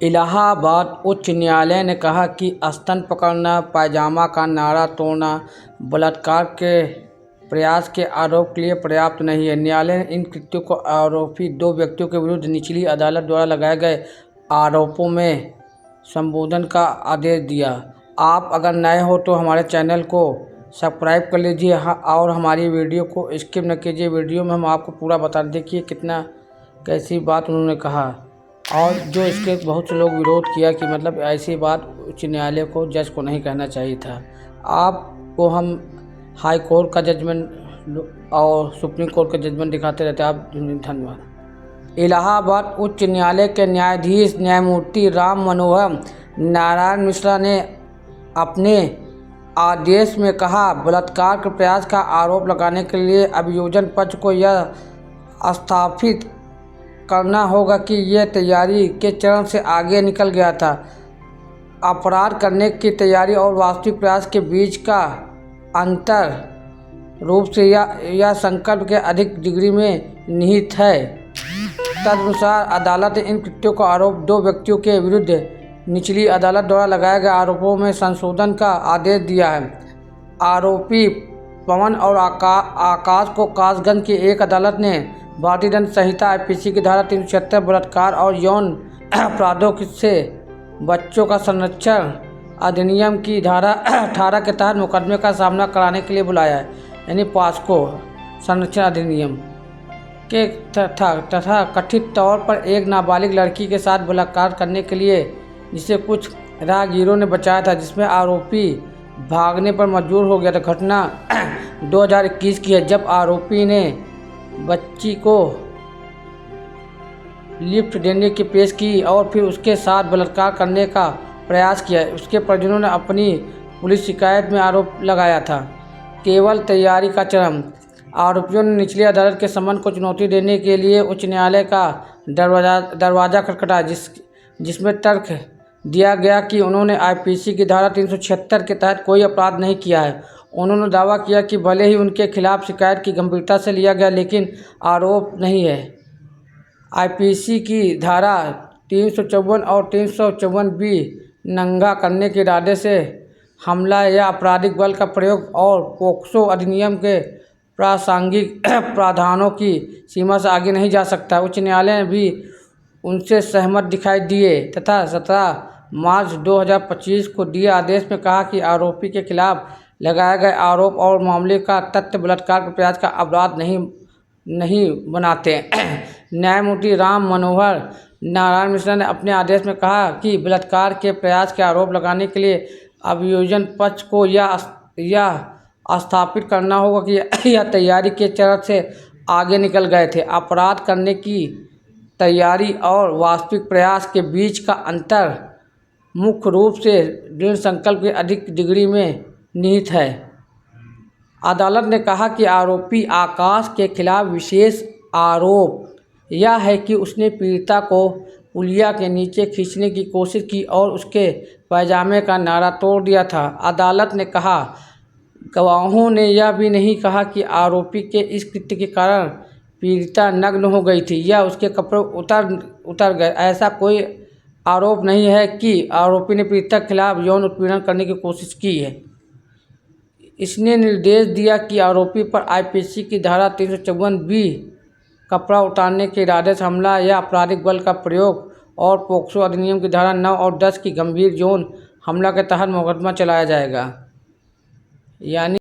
इलाहाबाद उच्च न्यायालय ने कहा कि स्तन पकड़ना, पायजामा का नारा तोड़ना, बलात्कार के प्रयास के आरोप के लिए पर्याप्त नहीं है। न्यायालय ने इन कृत्यों को आरोपी 2 व्यक्तियों के विरुद्ध निचली अदालत द्वारा लगाए गए आरोपों में संशोधन का आदेश दिया। आप अगर नए हो तो हमारे चैनल को सब्सक्राइब कर लीजिए और हमारी वीडियो को स्किप न कीजिए। वीडियो में हम आपको पूरा बता दें कि कितना कैसी बात उन्होंने कहा, और जो इसके बहुत से लोग विरोध किया कि मतलब ऐसी बात उच्च न्यायालय को, जज को नहीं कहना चाहिए था। आपको हम हाई कोर्ट का जजमेंट और सुप्रीम कोर्ट का जजमेंट दिखाते रहते हैं। आप धन्यवाद। इलाहाबाद उच्च न्यायालय के न्यायाधीश न्यायमूर्ति राम मनोहर नारायण मिश्रा ने अपने आदेश में कहा, बलात्कार के प्रयास का आरोप लगाने के लिए अभियोजन पक्ष को यह स्थापित करना होगा कि यह तैयारी के चरण से आगे निकल गया था। अपराध करने की तैयारी और वास्तविक प्रयास के बीच का अंतर रूप से यह संकल्प के अधिक डिग्री में निहित है। तदनुसार अदालत ने इन कृत्यों का आरोप 2 व्यक्तियों के विरुद्ध निचली अदालत द्वारा लगाए गए आरोपों में संशोधन का आदेश दिया है। आरोपी पवन और आकाश को कासगंज की एक अदालत ने भारतीय दंड संहिता आईपीसी की धारा 376 बलात्कार और यौन अपराधों से बच्चों का संरक्षण अधिनियम की धारा 18 के तहत मुकदमे का सामना कराने के लिए बुलाया है। यानी पॉस्को संरक्षण अधिनियम के तथा कथित तौर पर एक नाबालिग लड़की के साथ बलात्कार करने के लिए, जिसे कुछ राहगीरों ने बचाया था, जिसमें आरोपी भागने पर मजबूर हो गया था। घटना 2021 की है, जब आरोपी ने बच्ची को लिफ्ट देने की पेश की और फिर उसके साथ बलात्कार करने का प्रयास किया। उसके परिजनों ने अपनी पुलिस शिकायत में आरोप लगाया था। केवल तैयारी का चरण। आरोपियों ने निचली अदालत के समन को चुनौती देने के लिए उच्च न्यायालय का दरवाजा खटखटाया, जिसमें तर्क दिया गया कि उन्होंने आईपीसी की धारा 376 के तहत कोई अपराध नहीं किया है। उन्होंने दावा किया कि भले ही उनके खिलाफ शिकायत की गंभीरता से लिया गया, लेकिन आरोप नहीं है। आईपीसी की धारा 354 और 354B नंगा करने के इरादे से हमला या आपराधिक बल का प्रयोग और पोक्सो अधिनियम के प्रासंगिक प्रावधानों की सीमा से आगे नहीं जा सकता। उच्च न्यायालय ने भी उनसे सहमत दिखाई दिए तथा 17 मार्च 2025 को दिए आदेश में कहा कि आरोपी के खिलाफ लगाए गए आरोप और मामले का तथ्य बलात्कार के प्रयास का अपराध नहीं बनाते। न्यायमूर्ति राम मनोहर नारायण मिश्रा ने अपने आदेश में कहा कि बलात्कार के प्रयास के आरोप लगाने के लिए अभियोजन पक्ष को यह स्थापित करना होगा कि यह तैयारी के चरण से आगे निकल गए थे। अपराध करने की तैयारी और वास्तविक प्रयास के बीच का अंतर मुख्य रूप से दृढ़ संकल्प के अधिक डिग्री में निहित है। अदालत ने कहा कि आरोपी आकाश के खिलाफ विशेष आरोप यह है कि उसने पीड़िता को पुलिया के नीचे खींचने की कोशिश की और उसके पायजामे का नारा तोड़ दिया था। अदालत ने कहा, गवाहों ने यह भी नहीं कहा कि आरोपी के इस कृत्य के कारण पीड़िता नग्न हो गई थी या उसके कपड़े उतर गए। ऐसा कोई आरोप नहीं है कि आरोपी ने पीड़िता के खिलाफ यौन उत्पीड़न करने की कोशिश की है। इसने निर्देश दिया कि आरोपी पर आईपीसी की धारा 354B कपड़ा उतारने के इरादे से हमला या आपराधिक बल का प्रयोग और पोक्सो अधिनियम की धारा 9 और 10 की गंभीर यौन हमला के तहत मुकदमा चलाया जाएगा। यानी